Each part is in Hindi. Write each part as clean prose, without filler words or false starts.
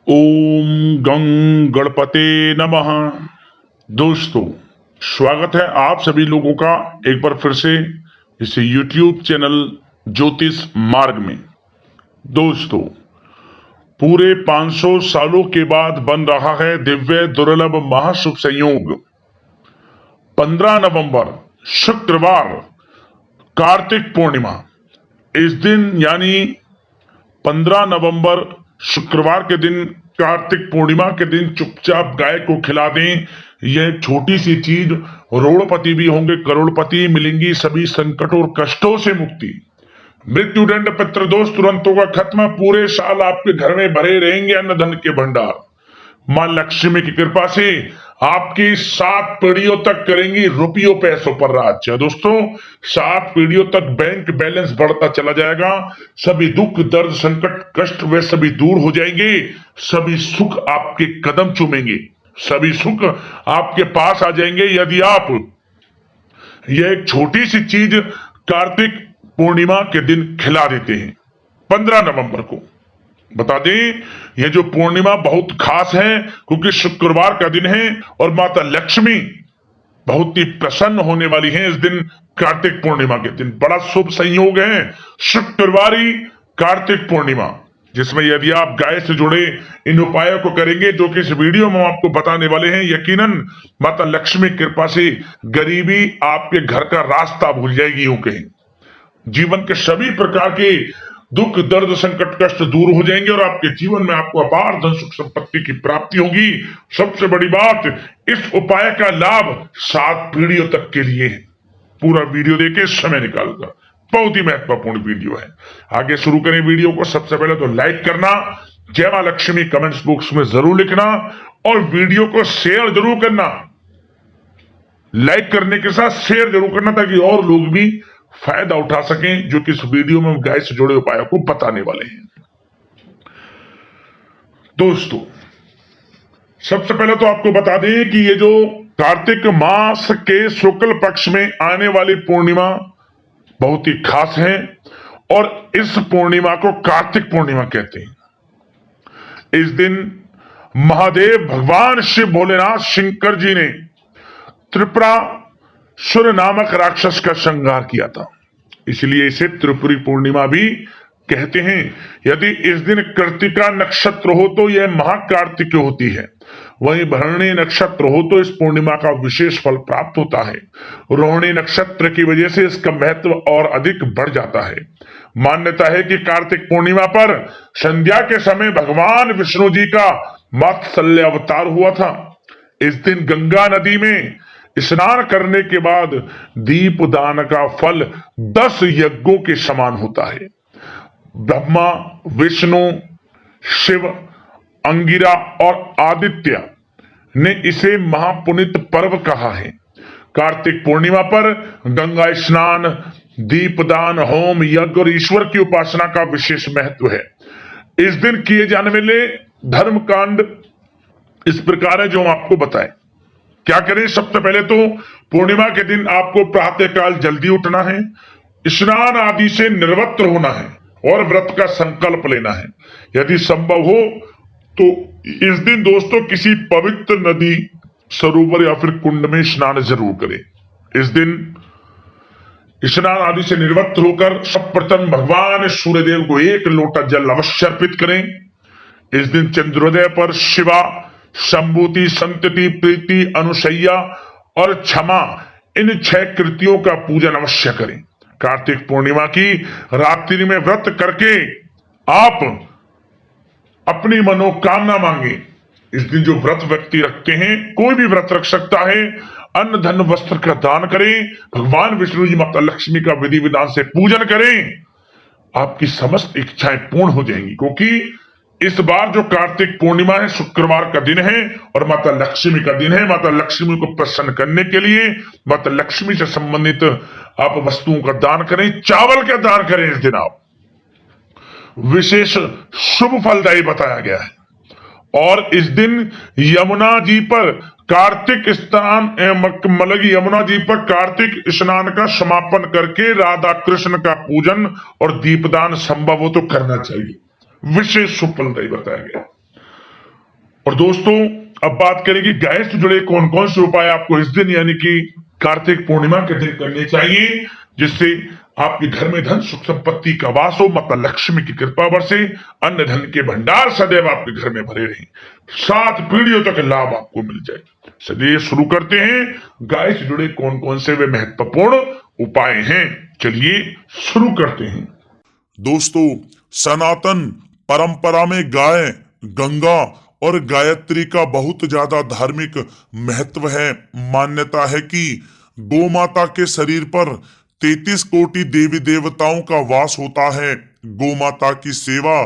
ओम गं गणपते नमः। दोस्तों, स्वागत है आप सभी लोगों का एक बार फिर से इस YouTube चैनल ज्योतिष मार्ग में। दोस्तों, पूरे 500 सालों के बाद बन रहा है दिव्य दुर्लभ महाशुभ संयोग। 15 नवंबर शुक्रवार, कार्तिक पूर्णिमा। इस दिन यानी 15 नवंबर शुक्रवार के दिन, कार्तिक पूर्णिमा के दिन चुपचाप गाय को खिला दें। यह छोटी सी चीज, करोड़पति भी होंगे, करोड़पति मिलेंगी, सभी संकटों और कष्टों से मुक्ति, मृत्यु दंड पितृदोष तुरंत होगा खत्म। पूरे साल आपके घर में भरे रहेंगे अन्न धन के भंडार। मां लक्ष्मी की कृपा से आपकी 7 पीढ़ियों तक करेंगी रुपयों पैसों पर राज। दोस्तों, 7 पीढ़ियों तक बैंक बैलेंस बढ़ता चला जाएगा। सभी दुख दर्द संकट कष्ट वे सभी दूर हो जाएंगे। सभी सुख आपके कदम चूमेंगे, सभी सुख आपके पास आ जाएंगे यदि आप यह एक छोटी सी चीज कार्तिक पूर्णिमा के दिन खिला देते हैं। 15 नवंबर को बता दें, यह जो पूर्णिमा बहुत खास है क्योंकि शुक्रवार का दिन है और माता लक्ष्मी बहुत ही प्रसन्न होने वाली हैं इस दिन। कार्तिक पूर्णिमा के दिन बड़ा शुभ संयोग है, शुक्रवारी कार्तिक पूर्णिमा, जिसमें यदि आप गाय से जुड़े इन उपायों को करेंगे जो कि इस वीडियो में हम आपको बताने वाले हैं, यकीनन माता लक्ष्मी की कृपा से गरीबी आपके घर का रास्ता भूल जाएगी। यूं कहें, जीवन के सभी प्रकार के दुख दर्द संकट कष्ट दूर हो जाएंगे और आपके जीवन में आपको अपार धन सुख संपत्ति की प्राप्ति होगी। सबसे बड़ी बात, इस उपाय का लाभ 7 पीढ़ियों तक के लिए है। पूरा वीडियो देके समय निकालकर, बहुत ही महत्वपूर्ण वीडियो है। आगे शुरू करें वीडियो को। सबसे पहले तो लाइक करना, जय मां लक्ष्मी कमेंट्स बॉक्स में जरूर लिखना और वीडियो को शेयर जरूर करना। लाइक करने के साथ शेयर जरूर करना ताकि और लोग भी फायदा उठा सकें जो कि इस वीडियो में हम गाय से जुड़े उपायों को बताने वाले हैं। दोस्तों, सबसे पहले तो आपको बता दें कि ये जो कार्तिक मास के शुक्ल पक्ष में आने वाली पूर्णिमा बहुत ही खास है और इस पूर्णिमा को कार्तिक पूर्णिमा कहते हैं। इस दिन महादेव भगवान शिव भोलेनाथ शंकर जी ने त्रिपुरासुर नामक राक्षस का संहार किया था, इसलिए इसे त्रिपुरी पूर्णिमा भी कहते हैं। यदि इस दिन कृतिका नक्षत्र हो तो यह महाकार्तिक होती है, वहीं भरणी नक्षत्र हो तो इस पूर्णिमा का विशेष फल प्राप्त होता है। रोहिणी नक्षत्र की वजह से इसका महत्व और अधिक बढ़ जाता है। मान्यता है कि कार्तिक पूर्णिमा पर संध्या के समय भगवान विष्णु जी का मात्सल्य अवतार हुआ था। इस दिन गंगा नदी में स्नान करने के बाद दीपदान का फल 10 यज्ञों के समान होता है। ब्रह्मा विष्णु शिव अंगिरा और आदित्य ने इसे महापुनित पर्व कहा है। कार्तिक पूर्णिमा पर गंगा स्नान, दीपदान, होम यज्ञ और ईश्वर की उपासना का विशेष महत्व है। इस दिन किए जाने वाले धर्म कांड इस प्रकार है जो हम आपको बताएं। क्या करें? सबसे पहले तो पूर्णिमा के दिन आपको प्रातःकाल जल्दी उठना है, स्नान आदि से निर्वस्त्र होना है और व्रत का संकल्प लेना है। यदि संभव हो तो इस दिन दोस्तों किसी पवित्र नदी, सरोवर या फिर कुंड में स्नान जरूर करें। इस दिन स्नान आदि से निर्वस्त्र होकर सर्वप्रथम भगवान सूर्यदेव को 1 लोटा जल अवश्य अर्पित करें। इस दिन चंद्रोदय पर शिवा, संभूति, संतति, प्रीति, अनुसैया और क्षमा, इन 6 कृतियों का पूजन अवश्य करें। कार्तिक पूर्णिमा की रात्रि में व्रत करके आप अपनी मनोकामना मांगे। इस दिन जो व्रत व्यक्ति रखते हैं, कोई भी व्रत रख सकता है, अन्न धन वस्त्र का दान करें, भगवान विष्णु जी माता लक्ष्मी का विधि विधान से पूजन करें, आपकी समस्त इच्छाएं पूर्ण हो जाएंगी। क्योंकि इस बार जो कार्तिक पूर्णिमा है, शुक्रवार का दिन है और माता लक्ष्मी का दिन है। माता लक्ष्मी को प्रसन्न करने के लिए माता लक्ष्मी से संबंधित आप वस्तुओं का दान करें, चावल का दान करें। इस दिन आप विशेष शुभ फलदायी बताया गया है। और इस दिन यमुना जी पर कार्तिक स्नान, मतलब यमुना जी पर कार्तिक स्नान का समापन करके राधा कृष्ण का पूजन और दीपदान संभव हो तो करना चाहिए। विशेष शुभ फलदायी बताया गया। और दोस्तों, अब बात करेंगे गाय से जुड़े कौन कौन से उपाय आपको इस दिन यानी कि कार्तिक पूर्णिमा के दिन करने चाहिए, जिससे आपके घर में धन सुख संपत्ति का वास हो, माता लक्ष्मी की कृपा बरसे, अन्न धन के भंडार सदैव आपके घर में भरे रहें, 7 पीढ़ियों तक लाभ आपको मिल जाए। चलिए शुरू करते हैं, गाय से जुड़े कौन कौन से वे महत्वपूर्ण उपाय हैं। चलिए शुरू करते हैं। दोस्तों, सनातन परंपरा में गाय, गंगा और गायत्री का बहुत ज्यादा धार्मिक महत्व है। मान्यता है कि गौ माता के शरीर पर 33 कोटि देवी देवताओं का वास होता है। गौ माता की सेवा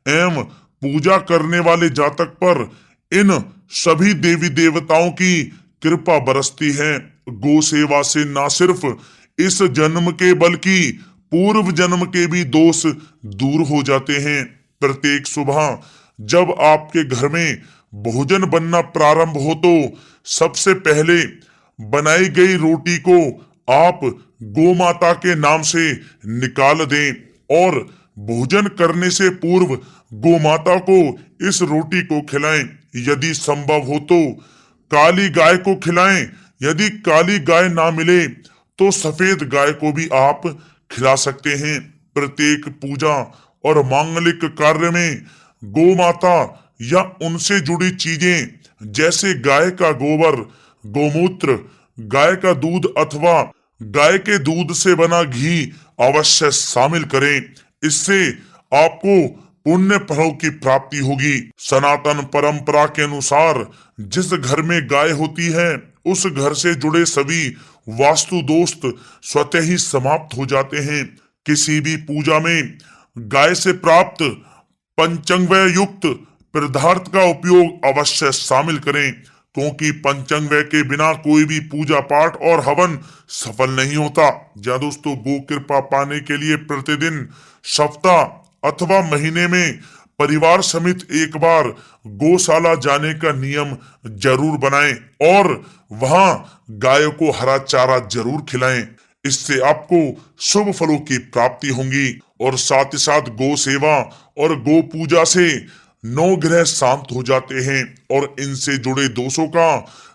एवं पूजा करने वाले जातक पर इन सभी देवी देवताओं की कृपा बरसती है। गौ सेवा से न सिर्फ इस जन्म के बल्कि पूर्व जन्म के भी दोष दूर हो जाते हैं। प्रत्येक सुबह जब आपके घर में भोजन बनना प्रारंभ हो तो सबसे पहले बनाई गई रोटी को आप गौ माता के नाम से निकाल दें और भोजन करने से पूर्व गौ माता को इस रोटी को खिलाएं। यदि संभव हो तो काली गाय को खिलाएं। यदि काली गाय ना मिले तो सफेद गाय को भी आप खिला सकते हैं। प्रत्येक पूजा और मांगलिक कार्य में गौ माता या उनसे जुड़ी चीजें जैसे गाय का गोबर, गोमूत्र, गाय का दूध अथवा गाय के दूध से बना घी अवश्य शामिल करें। इससे आपको पुण्य फलों की प्राप्ति होगी। सनातन परंपरा के अनुसार जिस घर में गाय होती है उस घर से जुड़े सभी वास्तु दोष स्वतः ही समाप्त हो जाते हैं। किसी भी पूजा में गाय से प्राप्त पंचांगव्य युक्त पदार्थ का उपयोग अवश्य शामिल करें, क्योंकि पंचांगव्य के बिना कोई भी पूजा पाठ और हवन सफल नहीं होता। या दोस्तों, गो कृपा पाने के लिए प्रतिदिन, सप्ताह अथवा महीने में परिवार समेत एक बार गौशाला जाने का नियम जरूर बनाएं और वहां गायों को हरा चारा जरूर खिलाएं। इससे आपको शुभ फलों की प्राप्ति होगी और साथ ही साथ गौ सेवा और गौ पूजा से 9 ग्रह शांत हो जाते हैं और इनसे जुड़े दोषों का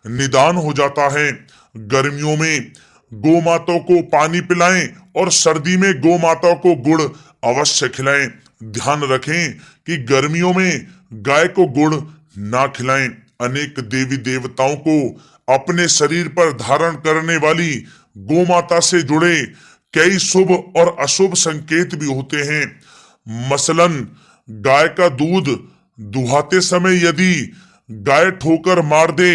निदान हो जाता है। गर्मियों में गौ माता को पानी पिलाएं और सर्दी में गौ माता को गुड़ अवश्य खिलाएं। ध्यान रखें कि गर्मियों में गाय को गुड़ ना खिलाएं। अनेक देवी देवताओं को अपने शरीर पर धारण करने वाली गौ माता से जुड़े कई शुभ और अशुभ संकेत भी होते हैं। मसलन गाय का दूध दुहाते समय यदि गाय ठोकर मार दे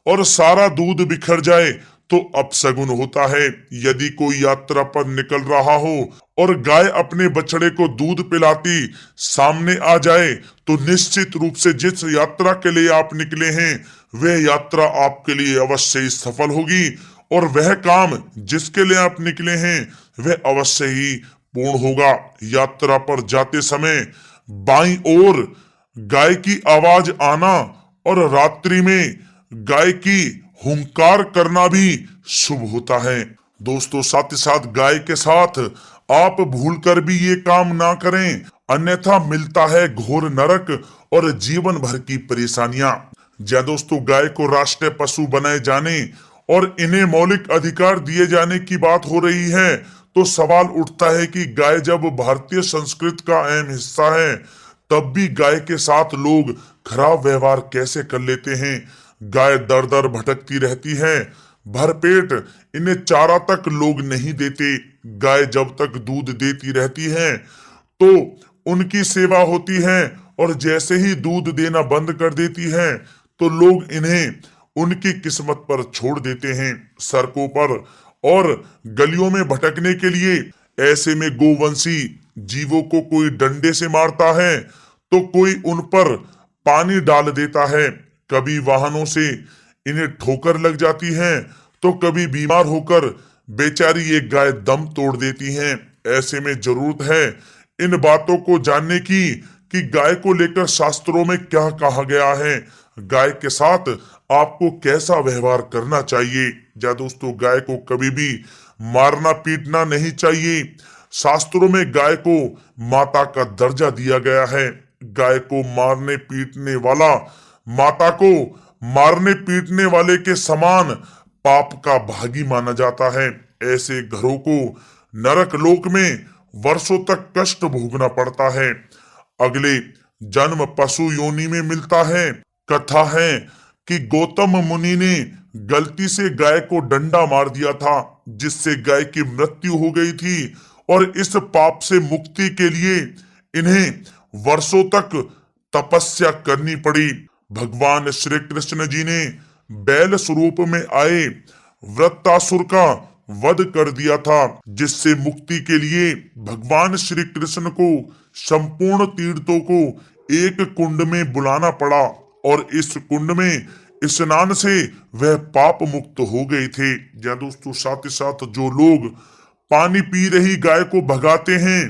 और सारा दूध बिखर जाए तो अपशगुन होता है। यदि कोई यात्रा पर निकल रहा हो और गाय अपने बछड़े को दूध पिलाती सामने आ जाए तो निश्चित रूप से जिस यात्रा के लिए आप निकले हैं वह यात्रा आपके लिए अवश्य ही सफल होगी और वह काम जिसके लिए आप निकले हैं वह अवश्य ही पूर्ण होगा। यात्रा पर जाते समय बाईं ओर गाय की आवाज आना और रात्रि में गाय की हुंकार करना भी शुभ होता है। दोस्तों, साथ ही साथ गाय के साथ आप भूलकर भी ये काम ना करें, अन्यथा मिलता है घोर नरक और जीवन भर की परेशानियां। या दोस्तों, गाय को राष्ट्रीय पशु बनाए जाने और इन्हें मौलिक अधिकार दिए जाने की बात हो रही है तो सवाल उठता है कि गाय जब भारतीय संस्कृति का अहम हिस्सा है तब भी गाय के साथ लोग खराब व्यवहार कैसे कर लेते हैं। गाय दर दर भटकती रहती है, भरपेट इन्हें चारा तक लोग नहीं देते। गाय जब तक दूध देती रहती है तो उनकी सेवा होती है और जैसे ही दूध देना बंद कर देती है तो लोग इन्हें उनकी किस्मत पर छोड़ देते हैं। सड़कों पर और गलियों में भटकने के लिए ऐसे में गोवंशी जीवों को कोई डंडे से मारता है तो कोई उन पर पानी डाल देता है। कभी वाहनों से इन्हें ठोकर लग जाती है तो कभी बीमार होकर बेचारी ये गाय दम तोड़ देती हैं। ऐसे में जरूरत है इन बातों को जानने की कि गाय को लेकर शास्त्रों में क्या कहा गया है, गाय के साथ आपको कैसा व्यवहार करना चाहिए। या दोस्तों, गाय को कभी भी मारना पीटना नहीं चाहिए। शास्त्रों में गाय को माता का दर्जा दिया गया है। गाय को मारने पीटने वाला माता को मारने पीटने वाले के समान पाप का भागी माना जाता है। ऐसे घरों को नरक लोक में वर्षों तक कष्ट भोगना पड़ता है। अगले जन्म पशु योनि में मिलता है। कथा है कि गौतम मुनि ने गलती से गाय को डंडा मार दिया था, जिससे गाय की मृत्यु हो गई थी, और इस पाप से मुक्ति के लिए इन्हें वर्षों तक तपस्या करनी पड़ी। भगवान श्री कृष्ण जी ने बैल स्वरूप में आए वृत्तासुर का वध कर दिया था, जिससे मुक्ति के लिए भगवान श्री कृष्ण को संपूर्ण तीर्थों को एक कुंड में बुलाना पड़ा, और इस कुंड में स्नान से वह पाप मुक्त हो गए थे। या दोस्तों, साथ ही साथ जो लोग पानी पी रही गाय को भगाते हैं,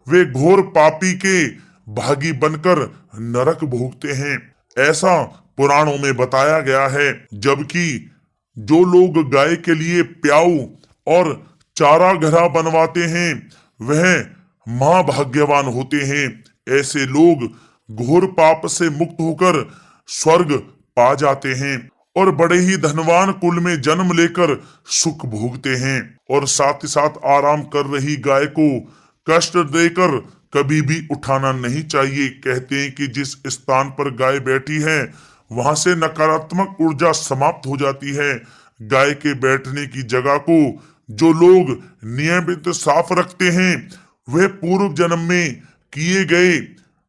वे घोर पापी के भागी बनकर नरक भोगते हैं, ऐसा पुराणों में बताया गया है। जबकि जो लोग गाय के लिए प्याऊ और चारा घरा बनवाते हैं, वह महाभाग्यवान होते हैं। ऐसे लोग घोर पाप से मुक्त होकर स्वर्ग पा जाते हैं और बड़े ही धनवान कुल में जन्म लेकर सुख भोगते हैं। और साथ ही साथ आराम कर रही गाय को कष्ट देकर कभी भी उठाना नहीं चाहिए। कहते हैं कि जिस स्थान पर गाय बैठी है, वहां से नकारात्मक ऊर्जा समाप्त हो जाती है। गाय के बैठने की जगह को जो लोग नियमित साफ रखते हैं, वे पूर्व जन्म में किए गए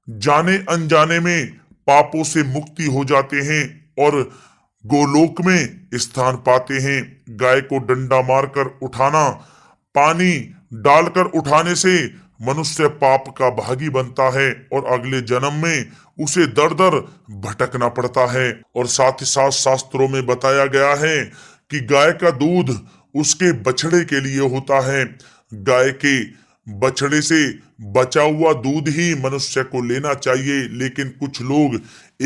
जाने अनजाने में पापों से मुक्ति हो जाते हैं और गोलोक में स्थान पाते हैं। गाय को डंडा मारकर उठाना, पानी डालकर उठाने से मनुष्य पाप का भागी बनता है और अगले जन्म में उसे दर दर भटकना पड़ता है। और साथ ही साथ शास्त्रों में बताया गया है कि गाय का दूध उसके बछड़े के लिए होता है। गाय के बछड़े से बचा हुआ दूध ही मनुष्य को लेना चाहिए, लेकिन कुछ लोग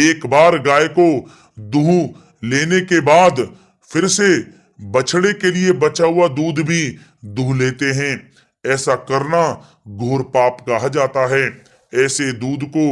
एक बार गाय को दूध लेने के बाद फिर से बछड़े के लिए बचा हुआ दूध भी दूह लेते हैं। ऐसा करना घोर पाप कहा जाता है। ऐसे दूध को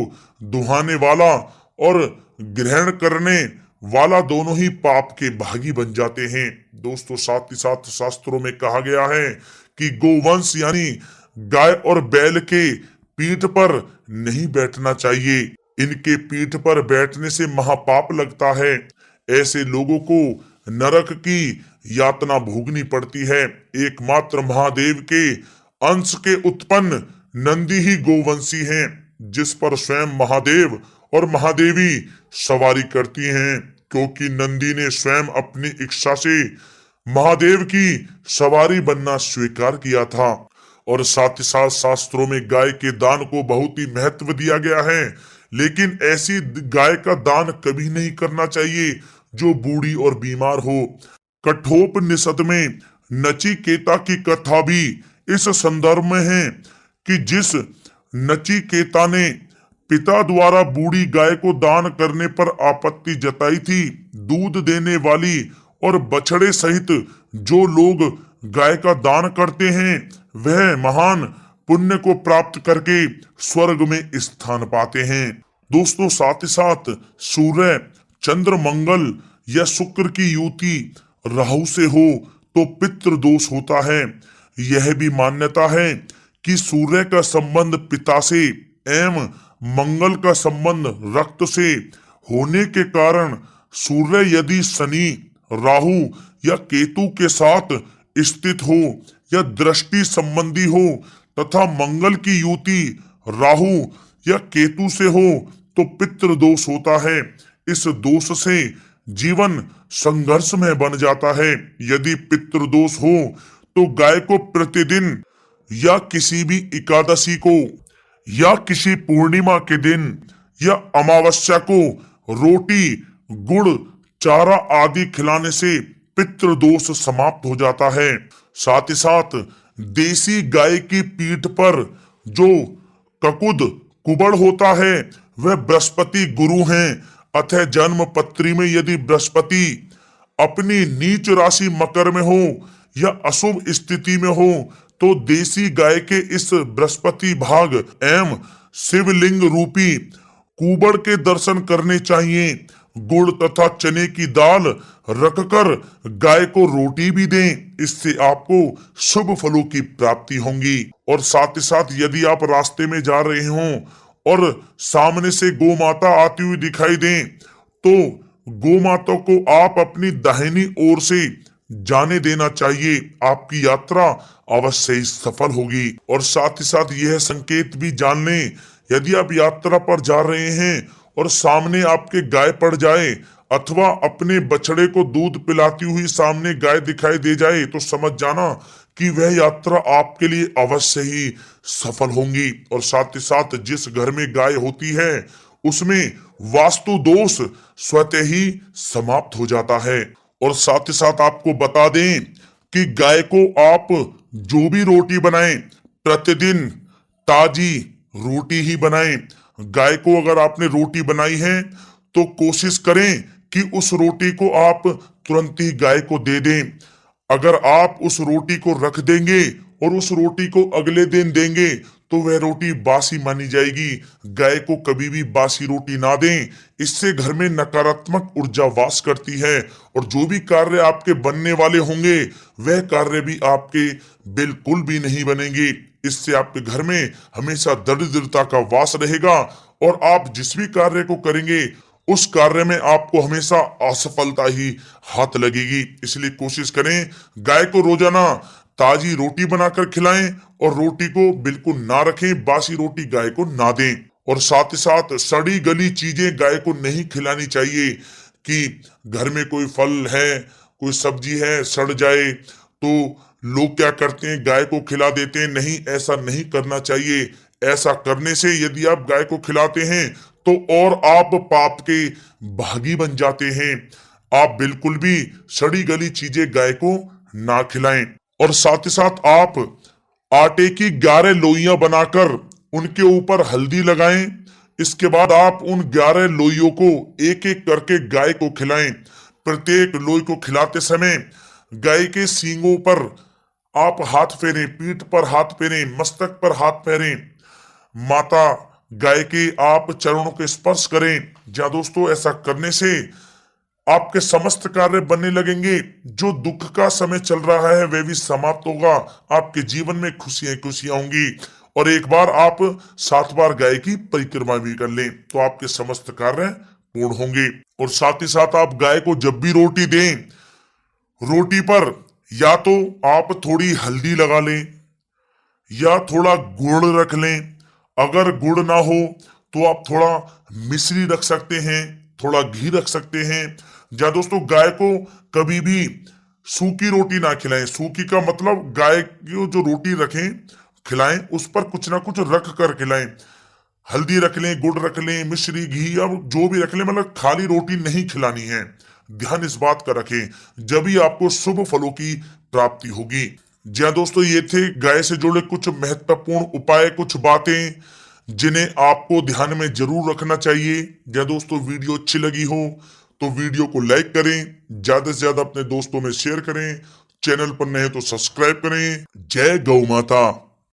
दुहाने वाला और ग्रहण करने वाला दोनों ही पाप के भागी बन जाते हैं। दोस्तों, साथ ही साथ शास्त्रों में कहा गया है कि गोवंश यानी गाय और बैल के पीठ पर नहीं बैठना चाहिए। इनके पीठ पर बैठने से महापाप लगता है। ऐसे लोगों को नरक की यातना भोगनी पड़ती है। एकमात्र महादेव के अंश के उत्पन्न नंदी ही गोवंशी हैं, जिस पर स्वयं महादेव और महादेवी सवारी करती हैं, क्योंकि नंदी ने स्वयं अपनी इच्छा से महादेव की सवारी बनना स्वीकार किया था। और साथ ही साथ शास्त्रों में गाय के दान को बहुत ही महत्व दिया गया है, लेकिन ऐसी गाय का दान कभी नहीं करना चाहिए जो बूढ़ी और बीमार हो। कठोपनिषद में नचिकेता की कथा भी इस संदर्भ में है कि जिस नचिकेता ने पिता द्वारा बूढ़ी गाय को दान करने पर आपत्ति जताई थी, दूध देने वाली और बछड़े सहित जो लोग गाय का दान करते हैं, वह महान पुण्य को प्राप्त करके स्वर्ग में स्थान पाते हैं। दोस्तों, साथ ही साथ सूर्य, चंद्र, मंगल या शुक्र की युति राहु से हो तो पितृ दोष होता है। यह भी मान्यता है कि सूर्य का संबंध पिता से एवं मंगल का संबंध रक्त से होने के कारण सूर्य यदि शनि, राहु या केतु के साथ स्थित हो या दृष्टि संबंधी हो तथा मंगल की युति राहु या केतु से हो तो पितृ दोष होता है। इस दोष से जीवन संघर्ष में बन जाता है। यदि पितृ दोष हो तो गाय को प्रतिदिन या किसी भी एकादशी को या किसी पूर्णिमा के दिन या अमावस्या को रोटी, गुड़, चारा आदि खिलाने से पितृ दोष समाप्त हो जाता है। साथ ही साथ देसी गाय की पीठ पर जो ककुद कुबड़ होता है वह बृहस्पति गुरु हैं। अतः जन्म पत्री में यदि बृहस्पति अपनी नीच राशि मकर में हो या अशुभ स्थिति में हो तो देसी गाय के इस बृहस्पति भाग एवं शिवलिंग रूपी कुबड़ के दर्शन करने चाहिए। गुड़ तथा चने की दाल रखकर गाय को रोटी भी दें। इससे आपको शुभ फलों की प्राप्ति होगी। और साथ ही साथ यदि आप रास्ते में जा रहे हों और सामने से गौ माता आती हुई दिखाई दें तो गौ माता को आप अपनी दाहिनी ओर से जाने देना चाहिए। आपकी यात्रा अवश्य ही सफल होगी। और साथ ही साथ यह संकेत भी जान लें, यदि आप यात्रा पर जा रहे हैं और सामने आपके गाय पड़ जाए अथवा अपने बछड़े को दूध पिलाती हुई सामने गाय दिखाई दे जाए तो समझ जाना कि वह यात्रा आपके लिए अवश्य ही सफल होगी। और साथ ही साथ जिस घर में गाय होती है उसमें वास्तु दोष स्वतः ही समाप्त हो जाता है। और साथ ही साथ आपको बता दें कि गाय को आप जो भी रोटी बनाएं प्रतिदिन ताजी रोटी ही बनाएं। गाय को अगर आपने रोटी बनाई है तो कोशिश करें कि उस रोटी को आप तुरंत ही गाय को दे दें। अगर आप उस रोटी को रख देंगे और उस रोटी को अगले दिन देंगे तो वह रोटी बासी मानी जाएगी। गाय को कभी भी बासी रोटी ना दें, इससे घर में नकारात्मक ऊर्जा वास करती है और जो भी कार्य आपके बनने वाले होंगे वह कार्य भी आपके बिल्कुल भी नहीं बनेंगे। इससे आपके घर में हमेशा दरिद्रता का वास रहेगा और आप जिस भी कार्य को करेंगे उस कार्य में आपको हमेशा असफलता ही हाथ लगेगी। इसलिए कोशिश करें गाय को रोजाना ताजी रोटी बनाकर खिलाएं और रोटी को बिल्कुल ना रखें, बासी रोटी गाय को ना दें। और साथ ही साथ सड़ी गली चीजें गाय को नहीं खिलानी चाहिए कि घर में कोई फल है, कोई सब्जी है, सड़ जाए तो लोग क्या करते हैं गाय को खिला देते हैं। नहीं, ऐसा नहीं करना चाहिए। ऐसा करने से यदि आप गाय को खिलाते हैं तो और आप पाप के भागी बन जाते हैं। आप बिल्कुल भी सड़ी गली चीजें गाय को ना खिलाएं। और साथ ही साथ आप आटे की 11 लोइयां बनाकर उनके ऊपर हल्दी लगाएं। इसके बाद आप उन 11 लोइयों को एक एक करके गाय को खिलाएं। प्रत्येक लोई को खिलाते समय गाय के सींगों पर आप हाथ फेरें, पीठ पर हाथ फेरें, मस्तक पर हाथ फेरें, माता गाय के आप चरणों के स्पर्श करें। जहां दोस्तों ऐसा करने से आपके समस्त कार्य बनने लगेंगे। जो दुख का समय चल रहा है वह भी समाप्त होगा। आपके जीवन में खुशियां खुशियां होंगी। और एक बार आप 7 बार गाय की परिक्रमा भी कर लें तो आपके समस्त कार्य पूर्ण होंगे। और साथ ही साथ आप गाय को जब भी रोटी दें, रोटी पर या तो आप थोड़ी हल्दी लगा लें या थोड़ा गुड़ रख लें। अगर गुड़ ना हो तो आप थोड़ा मिश्री रख सकते हैं, थोड़ा घी रख सकते हैं। जहाँ दोस्तों गाय को कभी भी सूखी रोटी ना खिलाएं। सूखी का मतलब गाय की जो रोटी रखें खिलाएं उस पर कुछ ना कुछ रख कर खिलाएं। हल्दी रख लें, गुड़ रख लें, मिश्री, घी, अब जो भी रख लें, मतलब खाली रोटी नहीं खिलानी है। ध्यान इस बात का रखें, जब ही आपको शुभ फलों की प्राप्ति होगी। जी हाँ दोस्तों, ये थे गाय से जुड़े कुछ महत्वपूर्ण उपाय, कुछ बातें जिन्हें आपको ध्यान में जरूर रखना चाहिए। जी दोस्तों, वीडियो अच्छी लगी हो तो वीडियो को लाइक करें, ज्यादा से ज्यादा अपने दोस्तों में शेयर करें, चैनल पर नए तो सब्सक्राइब करें। जय गौ माता।